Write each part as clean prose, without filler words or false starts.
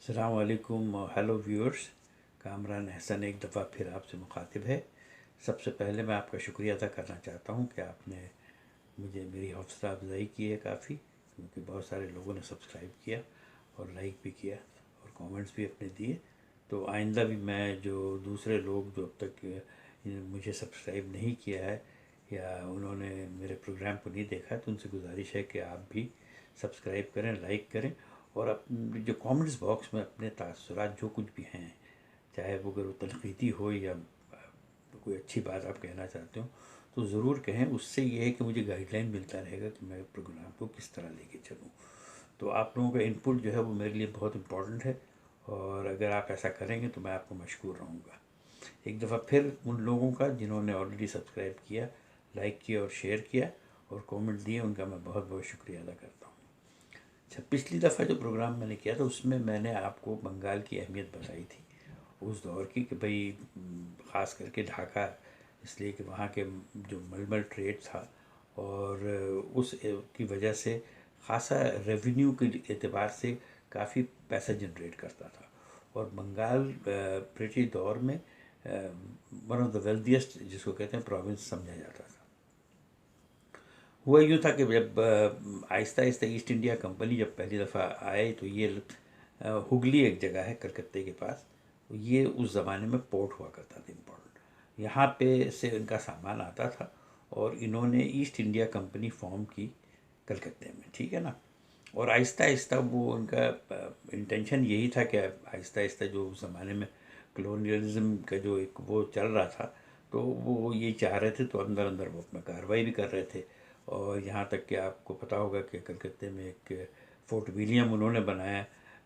अस्सलाम वालेकुम। Hello viewers, Kamran Ehsan एक दफ़ा फिर आपसे मुखातिब है। सबसे पहले मैं आपका शुक्रिया अदा करना चाहता हूँ कि आपने मुझे मेरी हौसला अफजाई की है काफ़ी, क्योंकि बहुत सारे लोगों ने सब्सक्राइब किया और लाइक भी किया और कमेंट्स भी अपने दिए। तो आइंदा भी मैं जो दूसरे लोग जो अब तक मुझे सब्सक्राइब नहीं किया है या उन्होंने मेरे प्रोग्राम को नहीं देखा है, तो उनसे गुजारिश है कि आप भी सब्सक्राइब करें, लाइक करें और जो कमेंट्स बॉक्स में अपने तासुरात जो कुछ भी हैं, चाहे वो अगर वो तनकीदी हो या कोई अच्छी बात आप कहना चाहते हो, तो ज़रूर कहें। उससे ये है कि मुझे गाइडलाइन मिलता रहेगा कि मैं प्रोग्राम को किस तरह लेके चलूँ। तो आप लोगों का इनपुट जो है वो मेरे लिए बहुत इम्पोर्टेंट है और अगर आप ऐसा करेंगे तो मैं आपको मशकूर रहूँगा। एक दफ़ा फिर उन लोगों का जिन्होंने ऑलरेडी सब्सक्राइब किया, लाइक किया और शेयर किया और कमेंट दिए, उनका मैं बहुत बहुत शुक्रिया अदा करता हूँ। अच्छा, पिछली दफ़ा जो प्रोग्राम मैंने किया था उसमें मैंने आपको बंगाल की अहमियत बताई थी उस दौर की, कि भाई ख़ास करके ढाका, इसलिए कि वहाँ के जो मलमल ट्रेड था और उस की वजह से ख़ासा रेवेन्यू के एतबार से काफ़ी पैसा जनरेट करता था और बंगाल ब्रिटिश दौर में वन ऑफ द वेल्थिएस्ट जिसको कहते हैं प्रोविंस समझा जाता था। हुआ यूँ था कि जब Aahista Aahista east India company जब पहली दफ़ा आए तो ये हुगली एक जगह है कलकत्ते के पास, तो ये उस ज़माने में पोर्ट हुआ करता था इम्पोर्टेंट। यहाँ पे से इनका सामान आता था और इन्होंने ईस्ट इंडिया कंपनी फॉर्म की कलकत्ते में, ठीक है ना। और आहिस्ता आहिस्ता वो उनका इंटेंशन यही था कि आहिस्ता आहिस्ता जो उस ज़माने में कलोनियलिज्म का जो एक वो चल रहा था, तो वो ये चाह रहे थे, तो अंदर अंदर वो अपना कार्रवाई भी कर रहे थे। और यहाँ तक कि आपको पता होगा कि कलकत्ते में एक फोर्ट विलियम उन्होंने बनाया,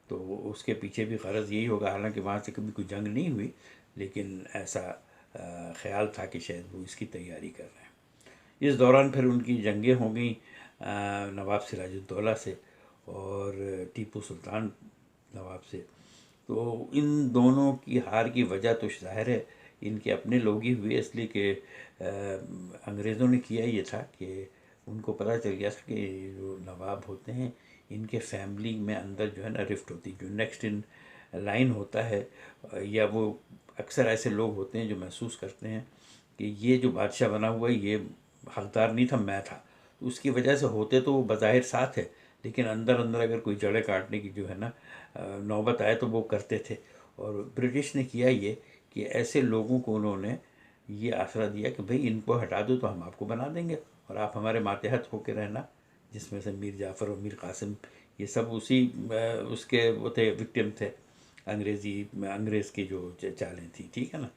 तो उसके पीछे भी ग़रज़ यही होगा। हालांकि वहाँ से कभी कोई जंग नहीं हुई, लेकिन ऐसा ख्याल था कि शायद वो इसकी तैयारी कर रहे हैं। इस दौरान फिर उनकी जंगें हो गई नवाब सिराजुद्दौला से और टीपू सुल्तान नवाब से। तो इन दोनों की हार की वजह तो ज़ाहिर है इनके अपने लोग ही हुए, इसलिए कि अंग्रेज़ों ने किया ये था कि उनको पता चल गया था कि जो नवाब होते हैं इनके फैमिली में अंदर जो है ना रिफ्ट होती, जो नेक्स्ट इन लाइन होता है, या वो अक्सर ऐसे लोग होते हैं जो महसूस करते हैं कि ये जो बादशाह बना हुआ है ये हकदार नहीं था, मैं था। तो उसकी वजह से होते तो वो बज़ाहिर साथ है, लेकिन अंदर अंदर अगर कोई जड़ें काटने की जो है ना नौबत आए तो वो करते थे। और ब्रिटिश ने किया ये कि ऐसे लोगों को उन्होंने ये आसरा दिया कि भाई इनको हटा दो तो हम आपको बना देंगे और आप हमारे मातहत होकर रहना, जिसमें से मीर जाफ़र और मीर कासिम ये सब उसी उसके वो थे, विक्टिम थे अंग्रेज़ की जो चालें थी, ठीक है ना।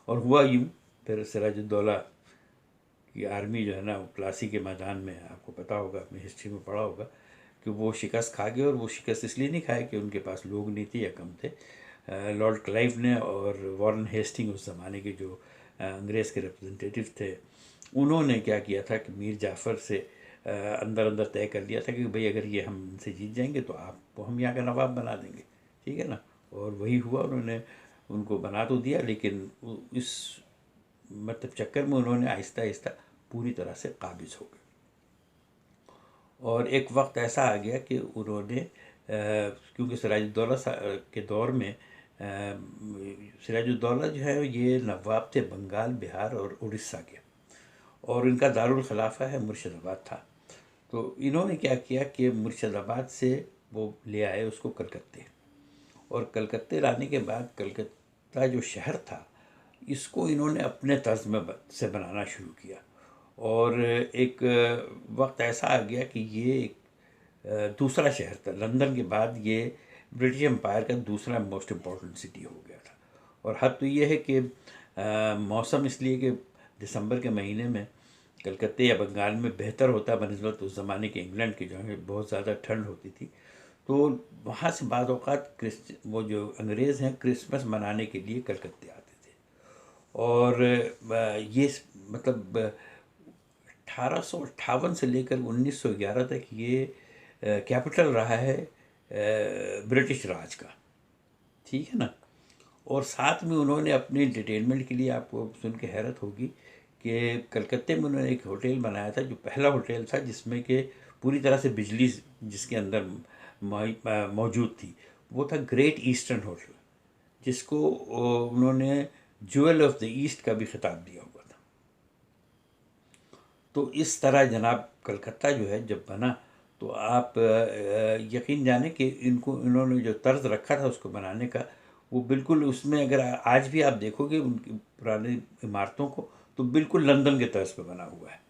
और हुआ यूँ, फिर सिराजुद्दौला की आर्मी जो है ना वो प्लासी के मैदान में, आपको पता होगा, अपनी हिस्ट्री में पढ़ा होगा कि वो शिकस्त खा गए। और वो शिकस्त इसलिए नहीं खाए कि उनके पास लोग नहीं थे या कम थे। लॉर्ड क्लाइव ने और वॉरेन हेस्टिंग उस ज़माने के जो अंग्रेज़ के रिप्रेजेंटेटिव थे, उन्होंने क्या किया था कि मीर जाफ़र से अंदर अंदर तय कर लिया था कि भाई अगर ये हम इनसे जीत जाएंगे तो आपको हम यहाँ का नवाब बना देंगे, ठीक है ना। और वही हुआ, उन्होंने उनको बना तो दिया, लेकिन इस मतलब चक्कर में उन्होंने आहिस्ता आहिस्ता पूरी तरह से काबिज हो गए। और एक वक्त ऐसा आ गया कि उन्होंने क्योंकि सिराजुद्दौला के दौर में सिराजुद्दौला जो है ये नवाब थे बंगाल, बिहार और उड़ीसा के, और इनका दारुल खिलाफा है मुर्शिदाबाद था। तो इन्होंने क्या किया कि मुर्शिदाबाद से वो ले आए उसको कलकत्ते, और कलकत्ते लाने के बाद कलकत्ता जो शहर था इसको इन्होंने अपने तर्ज में से बनाना शुरू किया। और एक वक्त ऐसा आ गया कि ये एक दूसरा शहर था, लंदन के बाद ये ब्रिटिश एम्पायर का दूसरा मोस्ट इम्पॉर्टेंट सिटी हो गया था। और हद तो ये है कि मौसम इसलिए कि दिसंबर के महीने में कलकत्ते या बंगाल में बेहतर होता बनस्बत उस ज़माने के इंग्लैंड की, जो है बहुत ज़्यादा ठंड होती थी। तो वहाँ से बाद औक़ात वो जो अंग्रेज़ हैं क्रिसमस मनाने के लिए कलकत्ते आते थे। और ये मतलब 1858 से लेकर 1911 तक ये कैपिटल रहा है ब्रिटिश राज का, ठीक है ना। और साथ में उन्होंने अपने एंटरटेनमेंट के लिए, आपको सुन के हैरत होगी कि कलकत्ते में उन्होंने एक होटल बनाया था, जो पहला होटल था जिसमें कि पूरी तरह से बिजली जिसके अंदर मौजूद थी। वो था ग्रेट ईस्टर्न होटल, जिसको उन्होंने ज्वेल ऑफ द ईस्ट का भी खिताब दिया हुआ था। तो इस तरह जनाब कलकत्ता जो है जब बना, तो आप यकीन जाने कि इन्होंने जो तर्ज रखा था उसको बनाने का, वो बिल्कुल उसमें अगर आज भी आप देखोगे उनकी पुरानी इमारतों को, तो बिल्कुल लंदन के तर्ज पे बना हुआ है।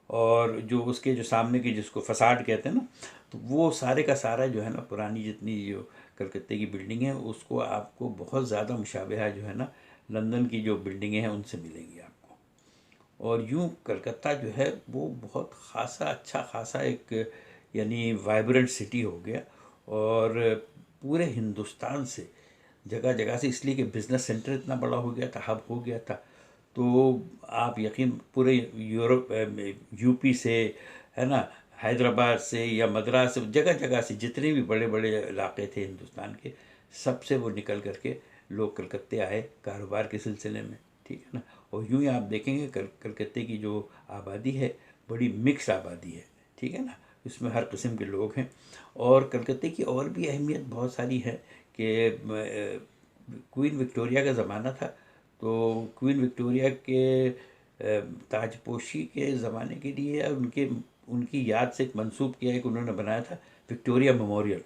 और जो उसके जो सामने की जिसको फसाड कहते हैं ना, तो वो सारे का सारा जो है ना, पुरानी जितनी जो कलकत्ते की बिल्डिंग है, उसको आपको बहुत ज़्यादा मुशाबहा जो है ना लंदन की जो बिल्डिंगें हैं उनसे मिलेंगी आपको। और यूँ कलकत्ता जो है वो बहुत खासा अच्छा खासा एक यानी वाइब्रेंट सिटी हो गया। और पूरे हिंदुस्तान से जगह जगह से, इसलिए कि बिज़नेस सेंटर इतना बड़ा हो गया था, हब हो गया था। तो आप यकीन पूरे यूरोप यूपी से, है ना, हैदराबाद से या मद्रास से, जगह जगह से जितने भी बड़े बड़े इलाके थे हिंदुस्तान के, सबसे वो निकल करके लोग कलकत्ते आए कारोबार के सिलसिले में, ठीक है ना। और यूँ ही आप देखेंगे कलकत्ते की जो आबादी है बड़ी मिक्स आबादी है, ठीक है ना, इसमें हर किस्म के लोग हैं। और कलकत्ते की और भी अहमियत बहुत सारी है कि क्वीन विक्टोरिया का ज़माना था, तो क्वीन विक्टोरिया के ताजपोशी के ज़माने के लिए उनके उनकी याद से एक मंसूब किया, एक उन्होंने बनाया था विक्टोरिया मेमोरियल,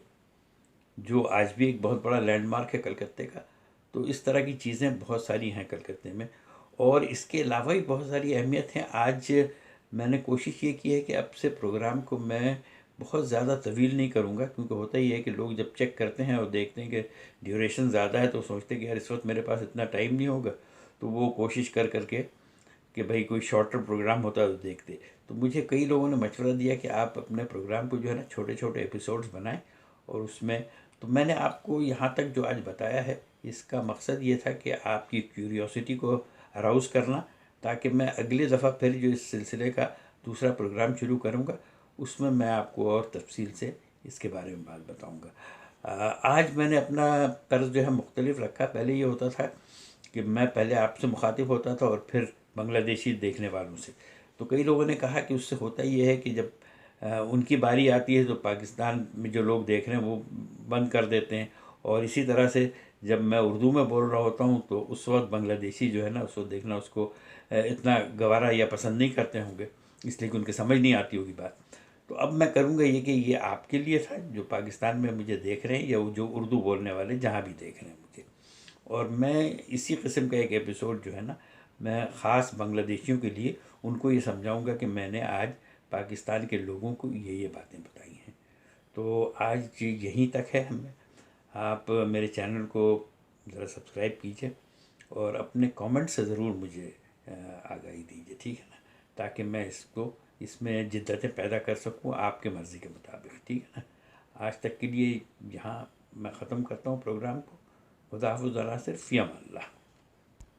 जो आज भी एक बहुत बड़ा लैंडमार्क है कलकत्ते का। तो इस तरह की चीज़ें बहुत सारी हैं कलकत्ते में। और इसके अलावा भी बहुत सारी अहमियत हैं। आज मैंने कोशिश ये की है कि अब से प्रोग्राम को मैं बहुत ज़्यादा तवील नहीं करूँगा, क्योंकि होता ही है कि लोग जब चेक करते हैं और देखते हैं कि ड्यूरेशन ज़्यादा है, तो सोचते हैं कि यार इस वक्त मेरे पास इतना टाइम नहीं होगा, तो वो कोशिश कर करके कि भाई कोई शॉर्टर प्रोग्राम होता है तो देखते। तो मुझे कई लोगों ने मशवरा दिया कि आप अपने प्रोग्राम को जो है ना छोटे छोटे एपिसोड्स बनाएं, और उसमें तो मैंने आपको यहाँ तक जो आज बताया है, इसका मकसद ये था कि आपकी क्यूरियोसिटी को अराउज़ करना, ताकि मैं अगली दफ़ा फिर जो इस सिलसिले का दूसरा प्रोग्राम शुरू करूँगा, उसमें मैं आपको और तफसील से इसके बारे में बात बताऊँगा। आज मैंने अपना तर्ज जो है मुख्तलिफ रखा। पहले ये होता था कि मैं पहले आपसे मुखातिब होता था और फिर बांग्लादेशी देखने वालों से। तो कई लोगों ने कहा कि उससे होता ये है कि जब उनकी बारी आती है तो पाकिस्तान में जो लोग देख रहे हैं वो बंद कर देते हैं, और इसी तरह से जब मैं उर्दू में बोल रहा होता हूँ तो उस वक्त बांग्लादेशी जो है ना उसको देखना, उसको इतना गवारा या पसंद नहीं करते होंगे, इसलिए कि उनके समझ नहीं आती होगी बात। तो अब मैं करूँगा ये कि ये आपके लिए था जो पाकिस्तान में मुझे देख रहे हैं, या जो उर्दू बोलने वाले जहाँ भी देख रहे हैं मुझे। और मैं इसी किस्म का एक एपिसोड जो है ना, मैं ख़ास बांग्लादेशियों के लिए उनको ये समझाऊंगा कि मैंने आज पाकिस्तान के लोगों को ये बातें बताई हैं। तो आज यहीं तक है। हमें आप मेरे चैनल को ज़रा सब्सक्राइब कीजिए और अपने कमेंट से ज़रूर मुझे आगाही दीजिए, ठीक है ना, ताकि मैं इसमें जिद्दतें पैदा कर सकूं आपके मर्ज़ी के मुताबिक, ठीक है ना। आज तक के लिए यहाँ मैं ख़त्म करता हूँ प्रोग्राम को। खुदा हाफ़िज़, फ़ी अमान अल्लाह।